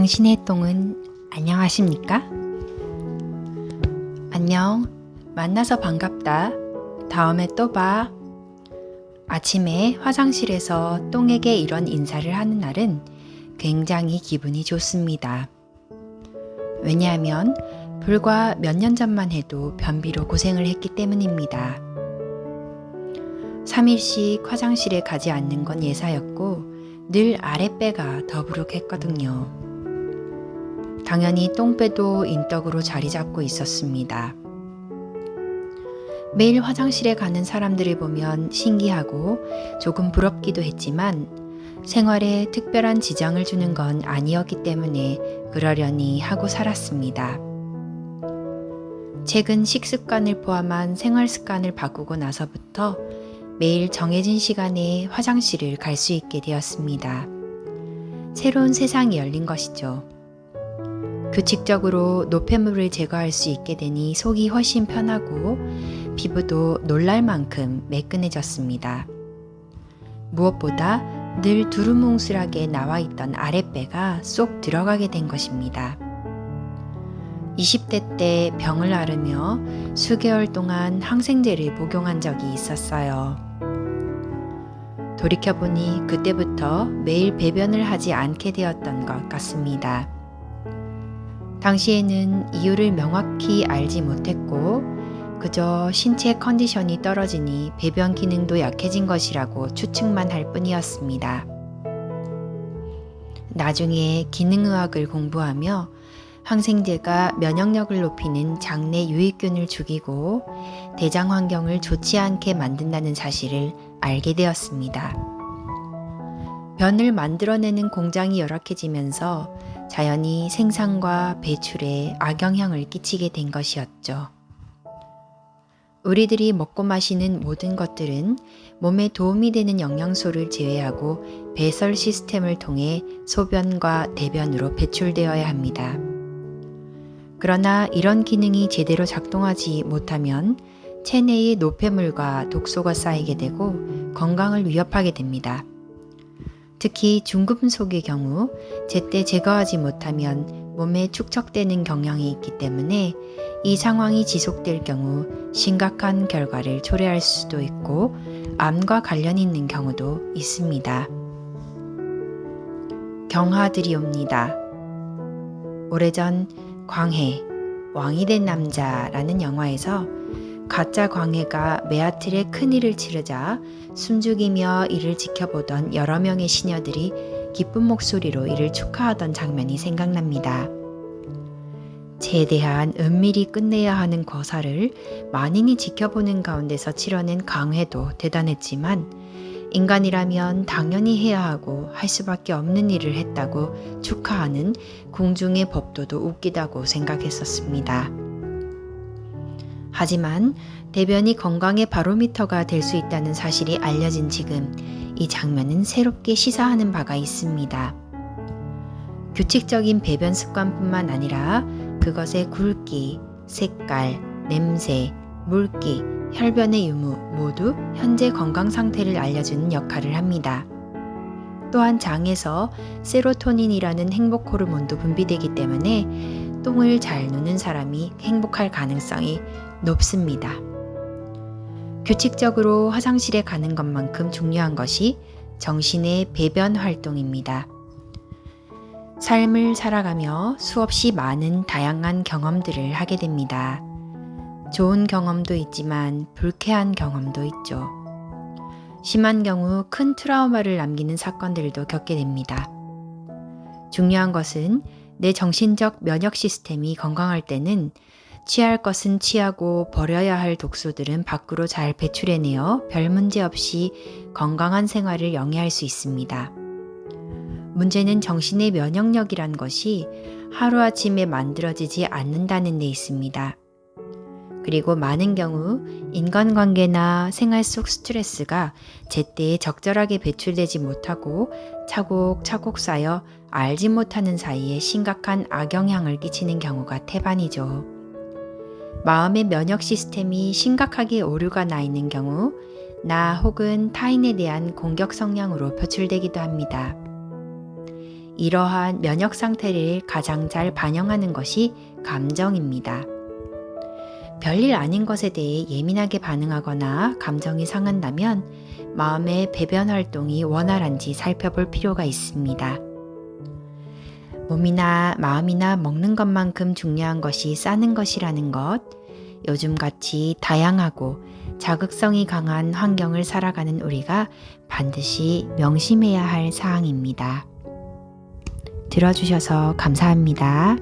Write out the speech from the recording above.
당신의 똥은 안녕하십니까? 안녕, 만나서 반갑다. 다음에 또 봐. 아침에 화장실에서 똥에게 이런 인사를 하는 날은 굉장히 기분이 좋습니다. 왜냐하면 불과 몇 년 전만 해도 변비로 고생을 했기 때문입니다. 3일씩 화장실에 가지 않는 건 예사였고 늘 아랫배가 더부룩했거든요. 당연히 똥배도 인덕으로 자리 잡고 있었습니다. 매일 화장실에 가는 사람들을 보면 신기하고 조금 부럽기도 했지만 생활에 특별한 지장을 주는 건 아니었기 때문에 그러려니 하고 살았습니다. 최근 식습관을 포함한 생활 습관을 바꾸고 나서부터 매일 정해진 시간에 화장실을 갈 수 있게 되었습니다. 새로운 세상이 열린 것이죠. 규칙적으로 노폐물을 제거할 수 있게 되니 속이 훨씬 편하고 피부도 놀랄 만큼 매끈해졌습니다. 무엇보다 늘 두루뭉술하게 나와 있던 아랫배가 쏙 들어가게 된 것입니다. 20대 때 병을 앓으며 수개월 동안 항생제를 복용한 적이 있었어요. 돌이켜보니 그때부터 매일 배변을 하지 않게 되었던 것 같습니다. 당시에는 이유를 명확히 알지 못했고 그저 신체 컨디션이 떨어지니 배변 기능도 약해진 것이라고 추측만 할 뿐이었습니다. 나중에 기능의학을 공부하며 항생제가 면역력을 높이는 장내 유익균을 죽이고 대장 환경을 좋지 않게 만든다는 사실을 알게 되었습니다. 변을 만들어내는 공장이 열악해지면서 자연히 생산과 배출에 악영향을 끼치게 된 것이었죠. 우리들이 먹고 마시는 모든 것들은 몸에 도움이 되는 영양소를 제외하고 배설 시스템을 통해 소변과 대변으로 배출되어야 합니다. 그러나 이런 기능이 제대로 작동하지 못하면 체내에 노폐물과 독소가 쌓이게 되고 건강을 위협하게 됩니다. 특히 중금속의 경우 제때 제거하지 못하면 몸에 축적되는 경향이 있기 때문에 이 상황이 지속될 경우 심각한 결과를 초래할 수도 있고 암과 관련이 있는 경우도 있습니다. 경하드리옵니다. 오래전 광해, 왕이 된 남자라는 영화에서 가짜 광해가 메아틀에 큰일을 치르자 숨죽이며 이를 지켜보던 여러 명의 시녀들이 기쁜 목소리로 이를 축하하던 장면이 생각납니다. 제대한 은밀히 끝내야 하는 거사를 만인이 지켜보는 가운데서 치러낸 광해도 대단했지만 인간이라면 당연히 해야 하고 할 수밖에 없는 일을 했다고 축하하는 궁중의 법도도 웃기다고 생각했었습니다. 하지만 대변이 건강의 바로미터가 될 수 있다는 사실이 알려진 지금 이 장면은 새롭게 시사하는 바가 있습니다. 규칙적인 배변 습관뿐만 아니라 그것의 굵기, 색깔, 냄새, 물기, 혈변의 유무 모두 현재 건강 상태를 알려주는 역할을 합니다. 또한 장에서 세로토닌이라는 행복 호르몬도 분비되기 때문에 똥을 잘 누는 사람이 행복할 가능성이 높습니다. 규칙적으로 화장실에 가는 것만큼 중요한 것이 정신의 배변 활동입니다. 삶을 살아가며 수없이 많은 다양한 경험들을 하게 됩니다. 좋은 경험도 있지만 불쾌한 경험도 있죠. 심한 경우 큰 트라우마를 남기는 사건들도 겪게 됩니다. 중요한 것은 내 정신적 면역 시스템이 건강할 때는 취할 것은 취하고 버려야 할 독소들은 밖으로 잘 배출해내어 별 문제 없이 건강한 생활을 영위할 수 있습니다. 문제는 정신의 면역력이란 것이 하루아침에 만들어지지 않는다는 데 있습니다. 그리고 많은 경우 인간관계나 생활 속 스트레스가 제때에 적절하게 배출되지 못하고 차곡차곡 쌓여 알지 못하는 사이에 심각한 악영향을 끼치는 경우가 태반이죠. 마음의 면역 시스템이 심각하게 오류가 나 있는 경우 나 혹은 타인에 대한 공격 성향으로 표출되기도 합니다. 이러한 면역 상태를 가장 잘 반영하는 것이 감정입니다. 별일 아닌 것에 대해 예민하게 반응하거나 감정이 상한다면 마음의 배변 활동이 원활한지 살펴볼 필요가 있습니다. 몸이나 마음이나 먹는 것만큼 중요한 것이 싸는 것이라는 것, 요즘같이 다양하고 자극성이 강한 환경을 살아가는 우리가 반드시 명심해야 할 사항입니다. 들어주셔서 감사합니다.